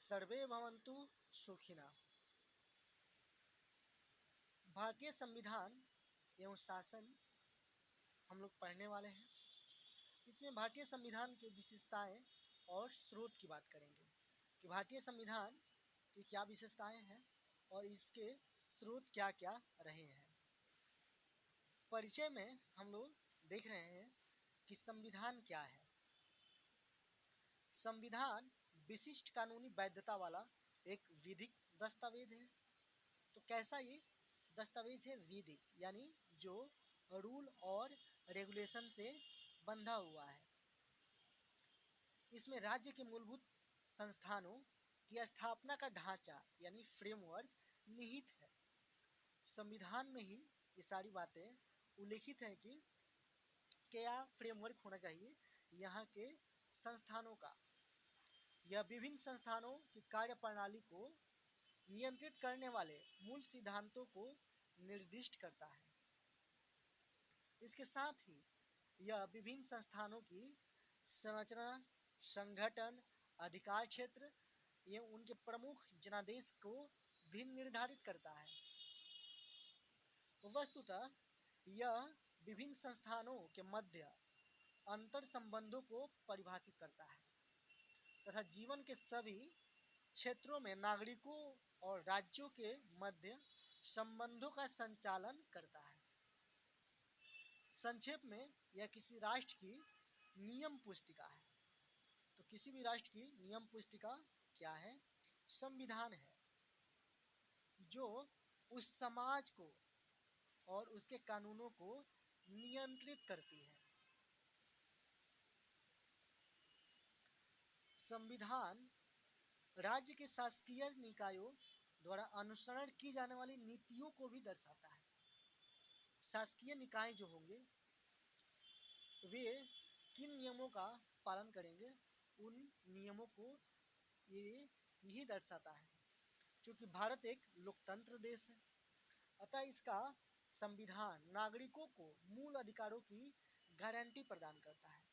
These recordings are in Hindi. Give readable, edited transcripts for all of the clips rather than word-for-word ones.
सर्वे भवन्तु सुखिनः। भारतीय संविधान एवं शासन हम लोग पढ़ने वाले हैं। इसमें भारतीय संविधान की विशेषताएं और स्रोत की बात करेंगे कि भारतीय संविधान की क्या विशेषताएं हैं और इसके स्रोत क्या क्या रहे हैं। परिचय में हम लोग देख रहे हैं कि संविधान क्या है। संविधान विशिष्ट कानूनी वैधता वाला एक विधिक दस्तावेज है। तो कैसा ये दस्तावेज है? विधिक यानी जो रूल और रेगुलेशन से बंधा हुआ है। इसमें राज्य के मूलभूत संस्थानों की स्थापना का ढांचा यानी फ्रेमवर्क निहित है। संविधान में ही ये सारी बातें उल्लेखित हैं कि क्या फ्रेमवर्क होना चाहिए यहाँ के संस्थानों का। यह विभिन्न संस्थानों की कार्यप्रणाली को नियंत्रित करने वाले मूल सिद्धांतों को निर्दिष्ट करता है। इसके साथ ही यह विभिन्न संस्थानों की संरचना, संगठन, अधिकार क्षेत्र एवं उनके प्रमुख जनादेश को भी निर्धारित करता है। वस्तुतः यह विभिन्न संस्थानों के मध्य अंतर संबंधों को परिभाषित करता है तथा जीवन के सभी क्षेत्रों में नागरिकों और राज्यों के मध्य संबंधों का संचालन करता है। संक्षेप में यह किसी राष्ट्र की नियम पुस्तिका है। तो किसी भी राष्ट्र की नियम पुस्तिका क्या है? संविधान है, जो उस समाज को और उसके कानूनों को नियंत्रित करती है। संविधान राज्य के शासकीय निकायों द्वारा अनुसरण की जाने वाली नीतियों को भी दर्शाता है। शासकीय निकाय जो होंगे वे किन नियमों का पालन करेंगे, उन नियमों को यही दर्शाता है। क्योंकि भारत एक लोकतंत्र देश है, अतः इसका संविधान नागरिकों को मूल अधिकारों की गारंटी प्रदान करता है।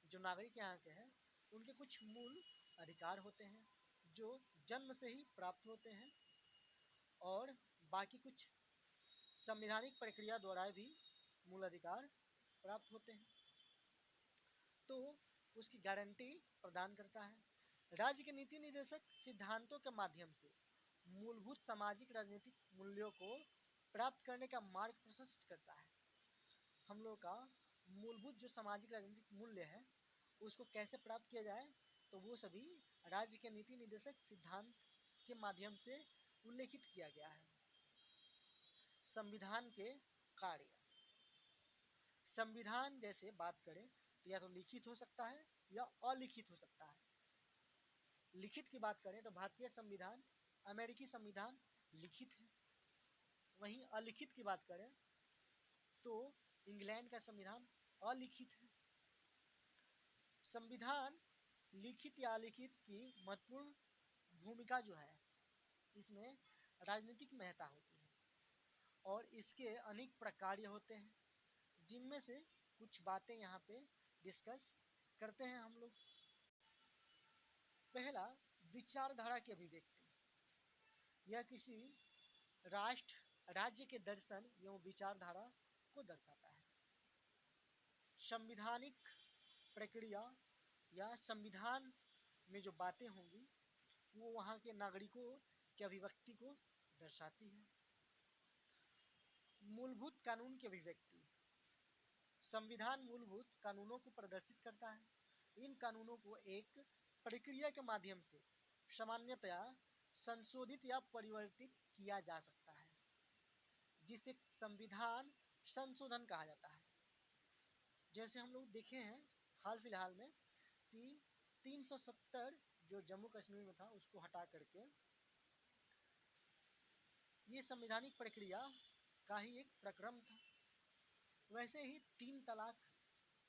जो नागरिक यहाँ के हैं उनके कुछ मूल अधिकार होते हैं जो जन्म से ही प्राप्त होते हैं और बाकी कुछ संवैधानिक प्रक्रिया द्वारा भी मूल अधिकार प्राप्त होते हैं। तो उसकी गारंटी प्रदान करता है। राज्य के नीति निर्देशक सिद्धांतों के माध्यम से मूलभूत सामाजिक राजनीतिक मूल्यों को प्राप्त करने का मार्ग प्रशस्त करता है। हम लोग का मूलभूत जो सामाजिक राजनीतिक मूल्य है उसको कैसे प्राप्त किया जाए, तो वो सभी राज्य के नीति निर्देशक सिद्धांत के माध्यम से उल्लेखित किया गया है। संविधान के कार्य। संविधान जैसे बात करें तो या तो लिखित हो सकता है या अलिखित हो सकता है। लिखित की बात करें तो भारतीय संविधान, अमेरिकी संविधान लिखित है। वहीं अलिखित की बात करें तो इंग्लैंड का संविधान अलिखित है। संविधान लिखित या अलिखित की महत्वपूर्ण भूमिका जो है इसमें राजनीतिक महत्ता होती है और इसके अनेक प्रकार होते हैं, जिनमें से कुछ बातें यहाँ पे डिस्कस करते हैं हम लोग। पहला, विचारधारा की अभिव्यक्ति। यह किसी राष्ट्र राज्य के दर्शन एवं विचारधारा को दर्शाता है। संवैधानिक प्रक्रिया या संविधान में जो बातें होंगी वो वहाँ के नागरिकों की अभिव्यक्ति को दर्शाती है। मूलभूत कानून की अभिव्यक्ति। संविधान मूलभूत कानूनों को प्रदर्शित करता है। इन कानूनों को एक प्रक्रिया के माध्यम से सामान्यतया संशोधित या परिवर्तित किया जा सकता है, जिसे संविधान संशोधन कहा जाता है। जैसे हम लोग देखे हैं हाल फिलहाल में कि 370 जो जम्मू कश्मीर में था उसको हटा करके ये संवैधानिक प्रक्रिया का ही एक प्रक्रम था। वैसे ही 3 तलाक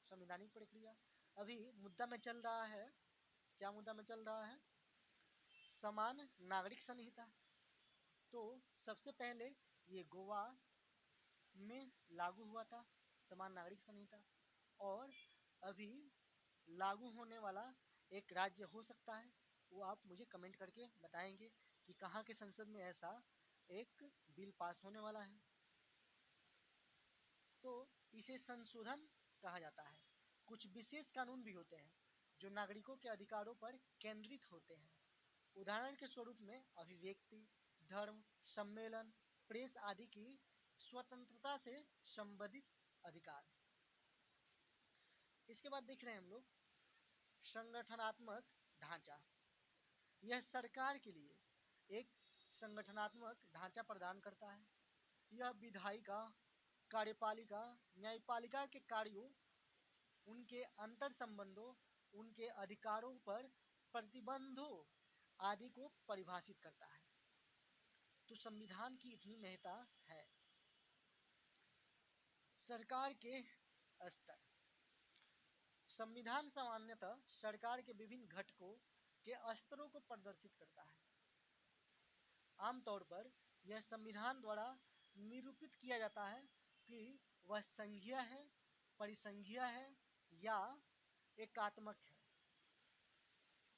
संवैधानिक प्रक्रिया अभी मुद्दा में चल रहा है। क्या मुद्दा में चल रहा है? समान नागरिक संहिता। तो सबसे पहले ये गोवा में लागू हुआ था समान नागरिक संहिता, और अभी लागू होने वाला एक राज्य हो सकता है वो आप मुझे कमेंट करके बताएंगे कि कहाँ के संसद में ऐसा एक बिल पास होने वाला है। तो इसे संशोधन कहा जाता है। कुछ विशेष कानून भी होते हैं जो नागरिकों के अधिकारों पर केंद्रित होते हैं। उदाहरण के स्वरूप में अभिव्यक्ति, धर्म, सम्मेलन, प्रेस आदि की स्वतंत्रता से संबंधित अधिकार। इसके बाद देख रहे हैं हम लोग संगठनात्मक ढांचा। यह सरकार के लिए एक संगठनात्मक ढांचा प्रदान करता है। यह विधायिका, कार्यपालिका, न्यायपालिका के कार्यों, उनके अंतर संबंधों, उनके अधिकारों पर प्रतिबंधों आदि को परिभाषित करता है। तो संविधान की इतनी महत्ता है। सरकार के स्तर। संविधान सामान्यतः सरकार के विभिन्न घटकों के स्तरों को प्रदर्शित करता है। आमतौर पर यह संविधान द्वारा निरूपित किया जाता है कि वह संघीय है, परिसंघीय है या एकात्मक है।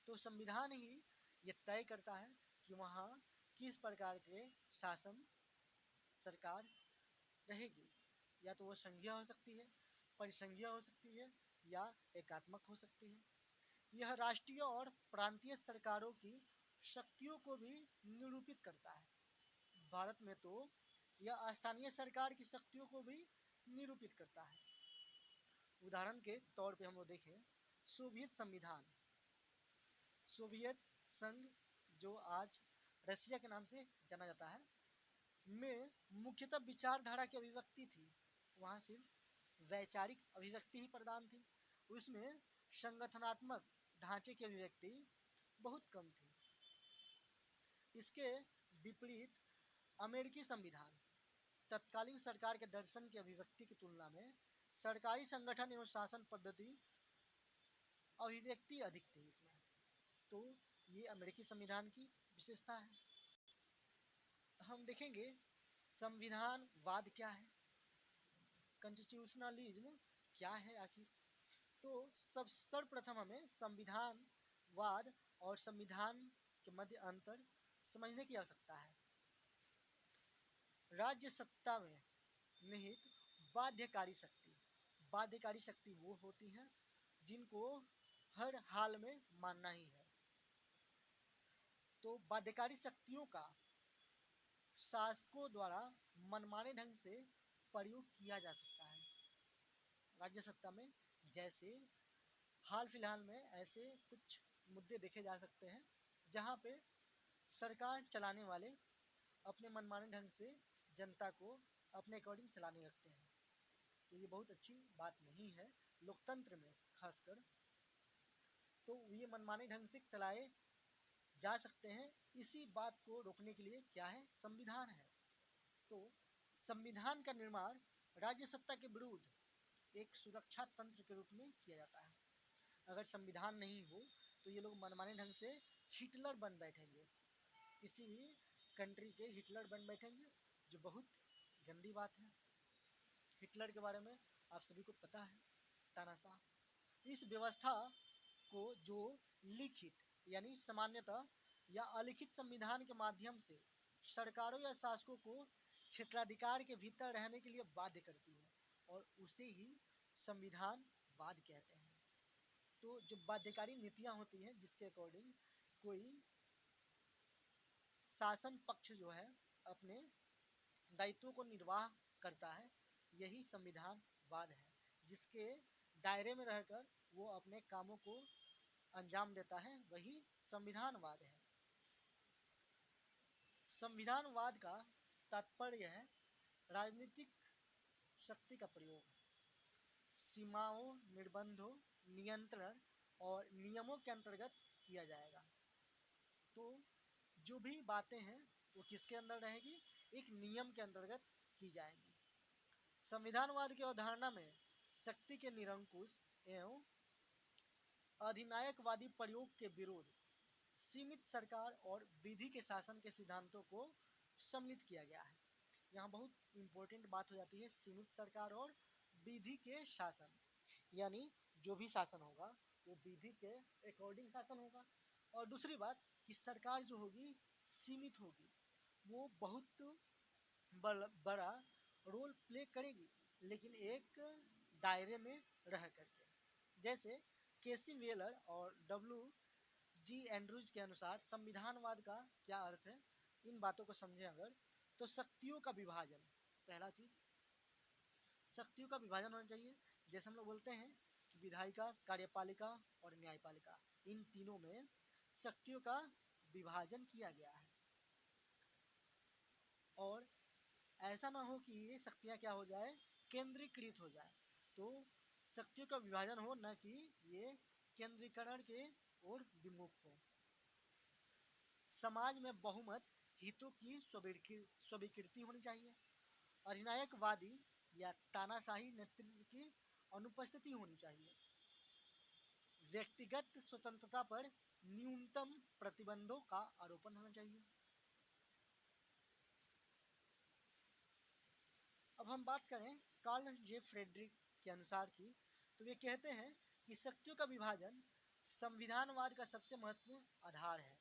तो संविधान ही ये तय करता है कि वहाँ किस प्रकार के शासन सरकार रहेगी। या तो वो संघीय हो सकती है, परिसंघीय हो सकती है या एकात्मक हो सकती है। यह राष्ट्रीय और प्रांतीय सरकारों की शक्तियों को भी निरूपित करता है। भारत में तो यह स्थानीय सरकार की शक्तियों को भी निरूपित करता है। उदाहरण के तौर पे हम लोग देखें सोवियत संविधान, सोवियत संघ जो आज रसिया के नाम से जाना जाता है, में मुख्यतः विचारधारा की अभिव्यक्ति थी। वहाँ सिर्फ वैचारिक अभिव्यक्ति ही प्रदान थी। उसमें संगठनात्मक ढांचे की अभिव्यक्ति बहुत कम थी। इसके विपरीत अमेरिकी संविधान तत्कालीन सरकार के दर्शन की अभिव्यक्ति की तुलना में सरकारी संगठन एवं शासन पद्धति अभिव्यक्ति अधिक थी इसमें। तो ये अमेरिकी संविधान की विशेषता है। हम देखेंगे संविधानवाद क्या है, कॉन्स्टिट्यूशनलिज्म क्या है आखिर। तो सर्वप्रथम हमें संविधानवाद और संविधान के मध्य अंतर समझने की आवश्यकता है। राज्य सत्ता में निहित बाध्यकारी शक्ति। बाध्यकारी शक्ति वो होती हैं जिनको हर हाल में मानना ही है। तो बाध्यकारी शक्तियों का शासकों द्वारा मनमाने ढंग से प्रयोग किया जा सकता है राज्य सत्ता में। जैसे हाल फिलहाल में ऐसे कुछ मुद्दे देखे जा सकते हैं जहाँ पे सरकार चलाने वाले अपने मनमाने ढंग से जनता को अपने अकॉर्डिंग चलाने लगते हैं। तो ये बहुत अच्छी बात नहीं है लोकतंत्र में खासकर। तो ये मनमाने ढंग से चलाए जा सकते हैं। इसी बात को रोकने के लिए क्या है, संविधान है। तो संविधान का निर्माण राज्य सत्ता के विरुद्ध एक सुरक्षा तंत्र के रूप में किया जाता है। अगर संविधान नहीं हो तो ये लोग मनमाने ढंग से हिटलर बन बैठेंगे, किसी भी कंट्री के हिटलर बन बैठेंगे, जो बहुत गंदी बात है। हिटलर के बारे में आप सभी को पता है तानाशाह। इस व्यवस्था को जो लिखित यानी सामान्यतः या अलिखित संविधान के माध्यम से सरकारों या शासकों को क्षेत्राधिकार के भीतर रहने के लिए बाध्य करती है और उसे ही संविधानवाद कहते हैं। तो जो बाध्यकारी नीतियाँ होती हैं जिसके अकॉर्डिंग कोई शासन पक्ष जो है अपने दायित्वों को निर्वाह करता है, यही संविधानवाद है। जिसके दायरे में रहकर वो अपने कामों को अंजाम देता है, वही संविधानवाद है। संविधानवाद का तात्पर्य है राजनीतिक शक्ति का प्रयोग सीमाओं, निर्बंधों, नियंत्रण और नियमों के अंतर्गत किया जाएगा। तो जो भी बातें हैं वो किसके अंदर रहेगी, एक नियम के अंतर्गत की जाएगी। संविधानवाद की अवधारणा में शक्ति के निरंकुश एवं अधिनायकवादी प्रयोग के विरुद्ध सीमित सरकार और विधि के शासन के सिद्धांतों को सम्मिलित किया गया है। यहाँ बहुत इम्पोर्टेंट बात हो जाती है, सीमित सरकार और विधि के शासन। यानी जो भी शासन होगा वो विधि के अकॉर्डिंग शासन होगा। और दूसरी बात कि सरकार जो होगी सीमित होगी, वो बहुत बड़ा रोल प्ले करेगी लेकिन एक दायरे में रह करके। जैसे केसी वेलर और WG एंड्रूज के अनुसार संविधानवाद का क्या अर्थ है, इन बातों को समझें अगर, तो शक्तियों का विभाजन। पहला चीज शक्तियों का विभाजन होना चाहिए। जैसे हम लोग बोलते हैं कि विधायिका, कार्यपालिका और न्यायपालिका, इन तीनों में शक्तियों का विभाजन किया गया है और ऐसा ना हो कि ये शक्तियाँ क्या हो जाए, केंद्रीकृत हो जाए। तो शक्तियों का विभाजन हो, न कि ये केंद्रीकरण के ओर विमुख हो। समाज में बहुमत हितों की स्वीकृति होनी चाहिए। अधिनायकवादी या तानाशाही नेतृत्व की अनुपस्थिति होनी चाहिए। व्यक्तिगत स्वतंत्रता पर न्यूनतम प्रतिबंधों का आरोपण होना चाहिए। अब हम बात करें कार्ल जे फ्रेडरिक के अनुसार की, तो वे कहते हैं कि शक्तियों का विभाजन संविधानवाद का सबसे महत्वपूर्ण आधार है।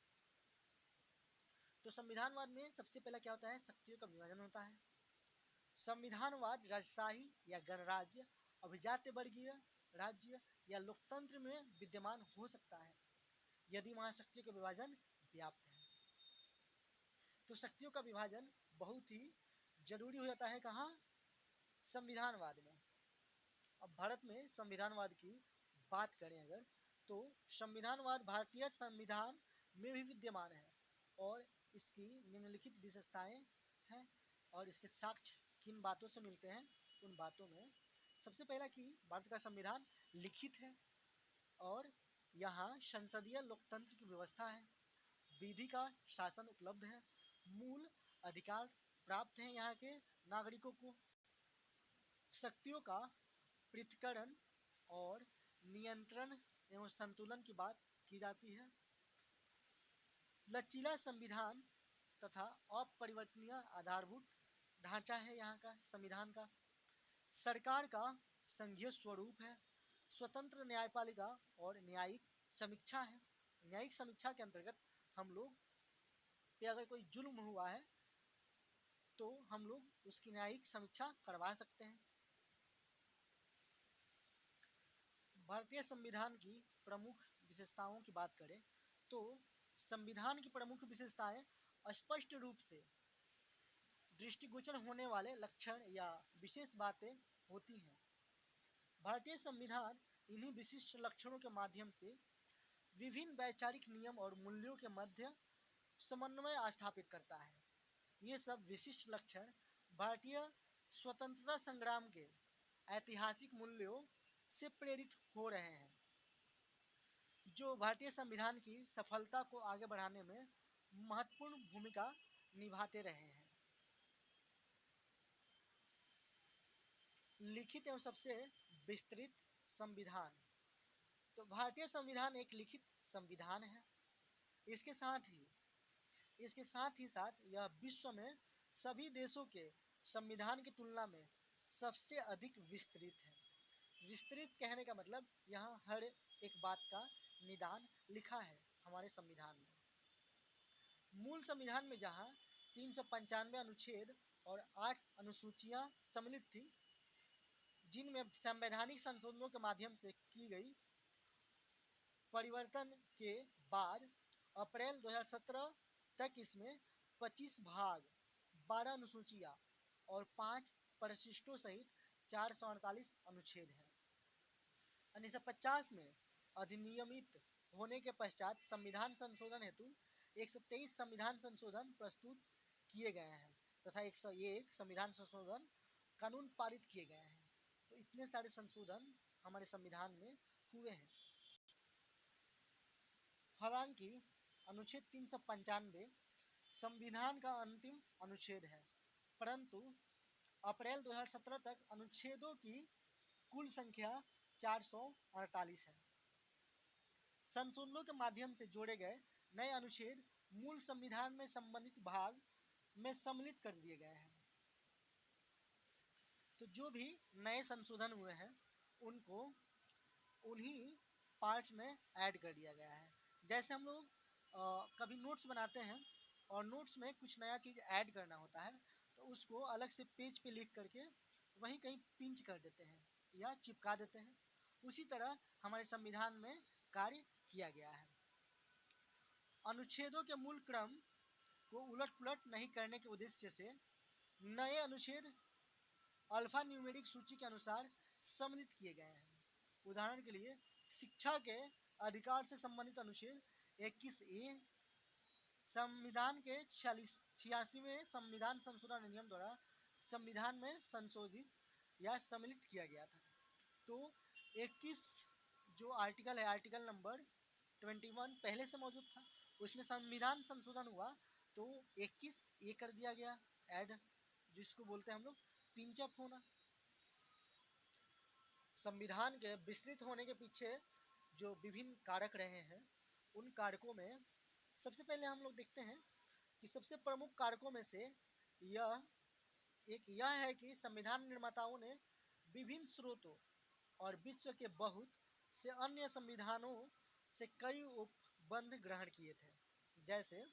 तो संविधानवाद में सबसे पहला क्या होता है, शक्तियों का विभाजन होता है। संविधानवाद राजशाही या गणराज्य, अभिजात्य वर्गीय राज्य या लोकतंत्र में विद्यमान हो सकता है यदि वहाँ शक्तियों का विभाजन व्याप्त है। तो शक्तियों का विभाजन बहुत ही जरूरी हो जाता है कहाँ, संविधानवाद में। अब भारत में संविधानवाद की बात करें अगर, तो संविधानवाद भारतीय संविधान में भी विद्यमान है और इसकी निम्नलिखित विशेषताएं हैं और इसके साक्ष्य किन बातों से मिलते हैं। उन बातों में सबसे पहला कि भारत का संविधान लिखित है और यहाँ संसदीय लोकतंत्र की व्यवस्था है, विधि का शासन उपलब्ध है, मूल अधिकार प्राप्त हैं यहाँ के नागरिकों को, शक्तियों का पृथक्करण और नियंत्रण एवं संतुलन की बात की जाती है, लचीला संविधान तथा अपरिवर्तनीय आधारभूत ढांचा है यहाँ का संविधान का, सरकार का संघीय स्वरूप है, स्वतंत्र न्यायपालिका और न्यायिक समीक्षा है। न्यायिक समीक्षा के अंतर्गत हम लोग पे अगर कोई जुल्म हुआ है तो हम लोग उसकी न्यायिक समीक्षा करवा सकते हैं। भारतीय संविधान की प्रमुख विशेषताओं की बात करें तो संविधान की प्रमुख विशेषताएं स्पष्ट रूप से दृष्टिगोचर होने वाले लक्षण या विशेष बातें होती हैं। भारतीय संविधान इन्हीं विशिष्ट लक्षणों के माध्यम से विभिन्न वैचारिक नियम और मूल्यों के मध्य समन्वय स्थापित करता है। ये सब विशिष्ट लक्षण भारतीय स्वतंत्रता संग्राम के ऐतिहासिक मूल्यों से प्रेरित हो रहे हैं जो भारतीय संविधान की सफलता को आगे बढ़ाने में महत्वपूर्ण भूमिका निभाते रहे हैं। लिखित एवं सबसे विस्तृत संविधान, तो भारतीय संविधान एक लिखित संविधान है। इसके साथ ही यह विश्व में सभी देशों के संविधान की तुलना में सबसे अधिक विस्तृत है। विस्तृत कहने का मतलब यहाँ हर एक बात का निदान लिखा है हमारे संविधान में। मूल संविधान में जहाँ 395 अनुच्छेद और 8 अनुसूचियाँ सम्मिलित थी, जिनमें संवैधानिक संशोधनों के माध्यम से की गई परिवर्तन के बाद अप्रैल 2017 तक इसमें 25 भाग, 12 अनुसूचियाँ और 5 परिशिष्टों सहित 448 अनुच्छेद हैं। 1950 में अधिनियमित होने के पश्चात संविधान संशोधन हेतु 123 संविधान संशोधन प्रस्तुत किए गए हैं तथा 101 संविधान संशोधन कानून पारित किए गए हैं। तो इतने सारे संशोधन हमारे संविधान में हुए हैं। हालांकि अनुच्छेद 395 संविधान का अंतिम अनुच्छेद है, परंतु अप्रैल 2017 तक अनुच्छेदों की कुल संख्या 448 है। संशोधनों के माध्यम से जोड़े गए नए अनुच्छेद मूल संविधान में संबंधित भाग में सम्मिलित कर दिए गए हैं। तो जो भी नए संशोधन हुए हैं उनको उन्हीं पार्ट्स में ऐड कर दिया गया है। जैसे हम लोग कभी नोट्स बनाते हैं और नोट्स में कुछ नया चीज़ ऐड करना होता है तो उसको अलग से पेज पे लिख करके वहीं कहीं पिंच कर देते हैं या चिपका देते हैं। उसी तरह हमारे संविधान में कार्य किया गया है। अनुच्छेदों के मूल क्रम को उलट पुलट नहीं करने के उद्देश्य से नए अनुच्छेद अल्फा न्यूमेरिक सूची के अनुसार सम्मिलित किए गए हैं। उदाहरण के लिए शिक्षा के अधिकार से संबंधित अनुच्छेद 21A संविधान के 86वें संविधान संशोधन अधिनियम द्वारा संविधान में संशोधित या सम्मिलित किया गया था। तो 21 जो आर्टिकल है, आर्टिकल नंबर 21 पहले से मौजूद था, उसमें संविधान संशोधन हुआ तो 21A कर दिया गया ऐड, जिसको बोलते हैं हम लोग पिंचअप होना। संविधान के विस्तृत होने के पीछे जो विभिन्न कारक रहे हैं, उन कारकों में सबसे पहले हम लोग देखते हैं कि सबसे प्रमुख कारकों में से यह है कि संविधान निर्माताओं ने विभिन्न स्रोतों और विश्व के बहुत से अन्य संविधानों से कई उपबंध ग्रहण किए थे। जैसे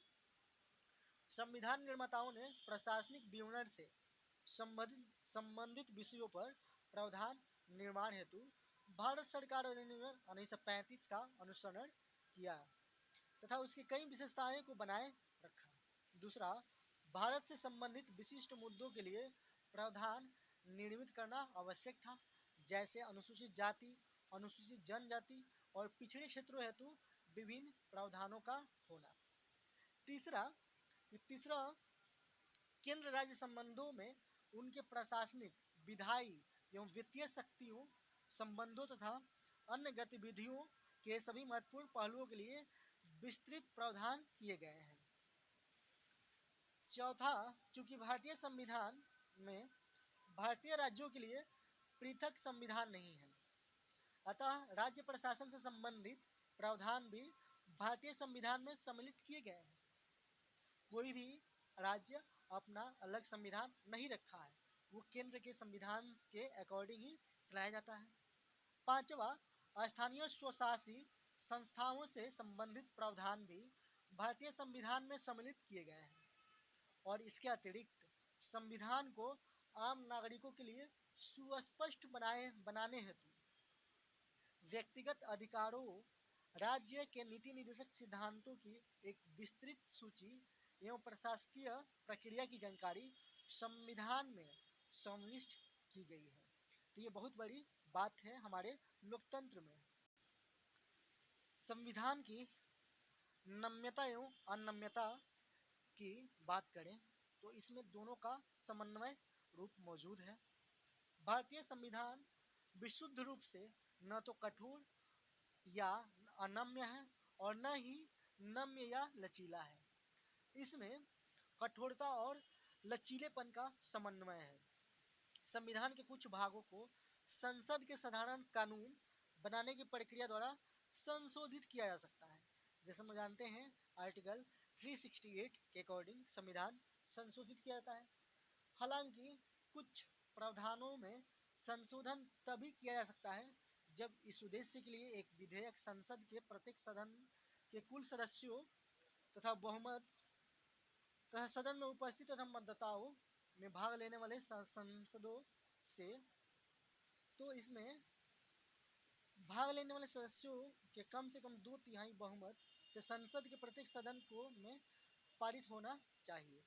संविधान निर्माताओं ने प्रशासनिक विवरण से संबंधित विषयों पर प्रावधान निर्माण हेतु भारत सरकार अधिनियम 1935 का अनुसरण किया तथा उसकी कई विशेषताएं को बनाए रखा। दूसरा, भारत से संबंधित विशिष्ट मुद्दों के लिए प्रावधान निर्मित करना आवश्यक था, जैसे अनुसूचित जाति, अनुसूचित जनजाति और पिछड़े क्षेत्रों हेतु विभिन्न प्रावधानों का होना। तीसरा, केंद्र राज्य संबंधों में उनके प्रशासनिक, विधायी एवं वित्तीय शक्तियों, संबंधों तथा अन्य गतिविधियों के सभी महत्वपूर्ण पहलुओं के लिए विस्तृत प्रावधान किए गए हैं। चौथा, चूंकि भारतीय संविधान में भारतीय राज्यों के लिए पृथक संविधान नहीं है, अतः राज्य प्रशासन से संबंधित प्रावधान भी भारतीय संविधान में सम्मिलित किए गए हैं। कोई भी राज्य अपना अलग संविधान नहीं रखा है, वो केंद्र के संविधान के अकॉर्डिंग ही चलाया जाता है। पांचवा, स्थानीय स्वशासी संस्थाओं से संबंधित प्रावधान भी भारतीय संविधान में सम्मिलित किए गए हैं और इसके अतिरिक्त संविधान को आम नागरिकों के लिए सुस्पष्ट बनाने हेतु व्यक्तिगत अधिकारों, राज्य के नीति निर्देशक सिद्धांतों की एक विस्तृत सूची एवं प्रशासकीय प्रक्रिया की जानकारी संविधान में समाविष्ट की गई है। तो ये बहुत बड़ी बात है हमारे लोकतंत्र में। संविधान की नम्यता एवं अनम्यता की बात करें तो इसमें दोनों का समन्वय रूप मौजूद है। भारतीय संविधान विशुद्ध रूप से न तो कठोर या अनम्य है और न ही नम्य या लचीला है। इसमें कठोरता और लचीलेपन का समन्वय है। संविधान के कुछ भागों को संसद के साधारण कानून बनाने की प्रक्रिया द्वारा संशोधित किया जा सकता है। जैसे हम जानते हैं आर्टिकल 368 के अकॉर्डिंग संविधान संशोधित किया जाता है। हालांकि कुछ प्रावधानों में संशोधन तभी किया जा सकता है जब इस उद्देश्य के लिए एक विधेयक संसद के प्रत्येक सदन के कुल सदस्यों तथा बहुमत तथा सदन में उपस्थित तथा मतदाताओं में भाग लेने वाले सांसदों से, तो इसमें भाग लेने वाले सदस्यों के कम से कम 2/3 बहुमत से संसद के प्रत्येक सदन को में पारित होना चाहिए,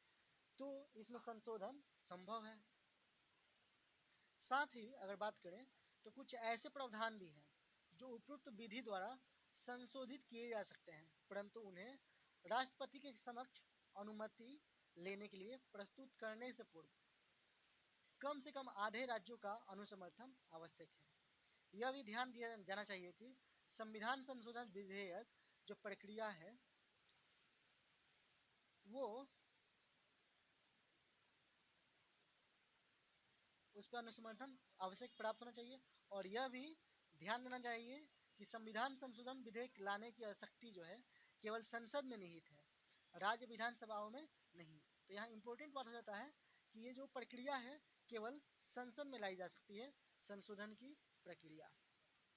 तो इसमें संशोधन संभव है। साथ ही अगर बात करें तो कुछ ऐसे प्रावधान भी हैं जो उपरोक्त विधि द्वारा संशोधित किए जा सकते हैं, परंतु उन्हें राष्ट्रपति के समक्ष अनुमति लेने के लिए प्रस्तुत करने से पूर्व कम से कम आधे राज्यों का अनुसमर्थन आवश्यक है। यह भी ध्यान दिया जाना चाहिए कि संविधान संशोधन विधेयक जो प्रक्रिया है वो उस पर अनुसमर्थन आवश्यक प्राप्त होना चाहिए और यह भी ध्यान देना चाहिए कि संविधान संशोधन विधेयक लाने की शक्ति जो है केवल संसद में निहित है, राज्य विधानसभाओं में नहीं। तो यहाँ इम्पोर्टेंट बात हो जाता है कि ये जो प्रक्रिया है केवल संसद में लाई जा सकती है, संशोधन की प्रक्रिया।